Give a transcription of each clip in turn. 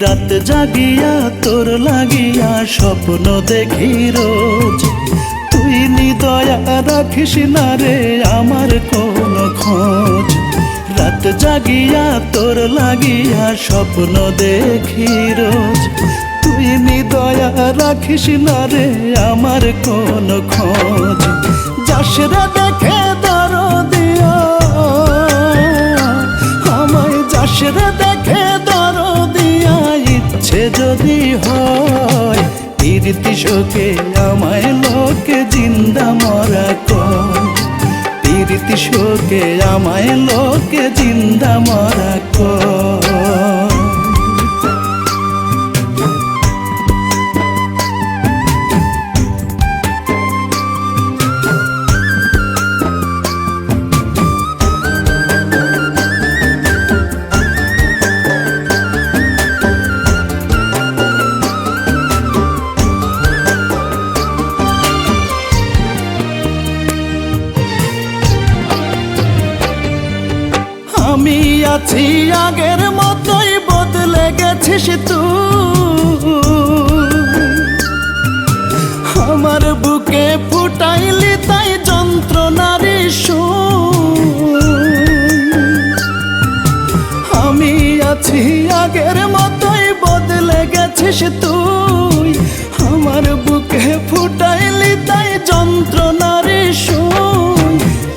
রাত জাগিয়া তোর লাগিয়া স্বপ্ন দেখি রোজ, তুই নিদয়া রাখিস না রে আমার কোনো খোঁজ। রাত জাগিয়া তোর লাগিয়া স্বপ্ন দেখি রোজ, তুই নিদয়া রাখিস না রে আমার কোনো খোঁজ। যাস রে দেখে দরদিয়া আমায়, যাস রে দেখে দরদিয়া, ইচ্ছে যদি হয় প্রীতি শোকে আমায় লোকে জিন্দা মরা কয়। প্রীতি শোকে আমায় লোকে জিন্দা মরা কয়। আমি আছি আগের মতোই, বদলে গেছিস তুই। আমার বুকে ফুটাইলি তাই যন্ত্রণার সুর। আমি আছি আগের মতোই, বদলে গেছিস তুই। আমার বুকে ফুটাইলি তাই যন্ত্রণার সুর।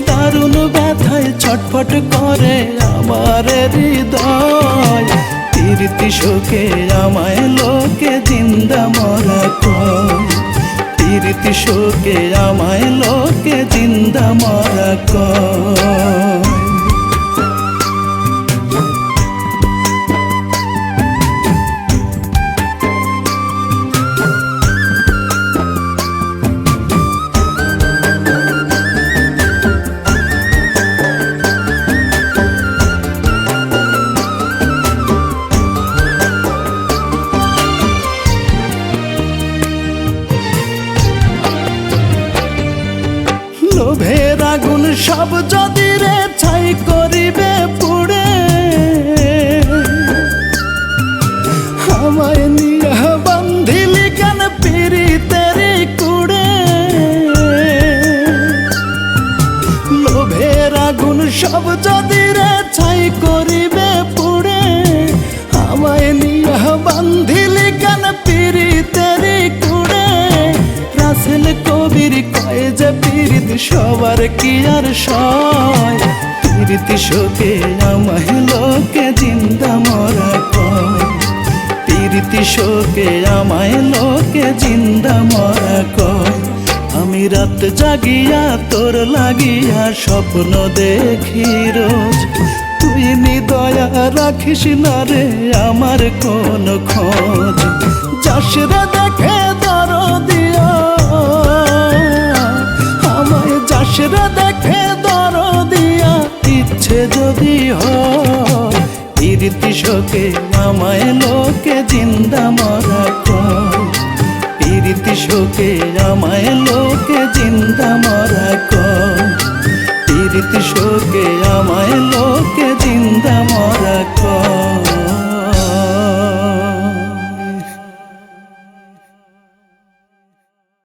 দারুণ ব্যথায় ছটফট করে আমার হৃদয়। প্রীতি শোকে আমায় লোকে জিন্দা মরা কয়। প্রীতি শোকে আমায় লোকে জিন্দা মরা কয়। লোভের আগুন সব যদি রে ছাই করিবে পুড়ে, আমায় নিয়ে বান্ধিলি কেন পীড়িতের কুড়ে। লোভের আগুন সব যদি রে ছাই করিবে পুড়ে, আমায় নিয়ে বান্ধিলি কেন পীড়িতের কুড়ে। রাসেল কবির কয় যে প্রীতি সবার কি আর সয়। প্রীতি শোকে আমায় লোকে জিন্দা মরা কয়। প্রীতি শোকে আমায় লোকে জিন্দা মরা কয়। আমি রাত জাগিয়া তোর লাগিয়া স্বপ্ন দেখি রোজ, তুই নিদয়া রাখিস না রে আমার কোনো খোঁজ। যাস রে দেখে দরদিয়া আমায়, যাস রে দেখে দরদিয়া, ইচ্ছে যদি হয় প্রীতি শোকে আমায় লোকে জিন্দা মরা কয়। প্রীতি শোকে আমায় লোকে জিন্দা মরা কয়। প্রীতি শোকে আমায় লোকে জিন্দা মরা কয়।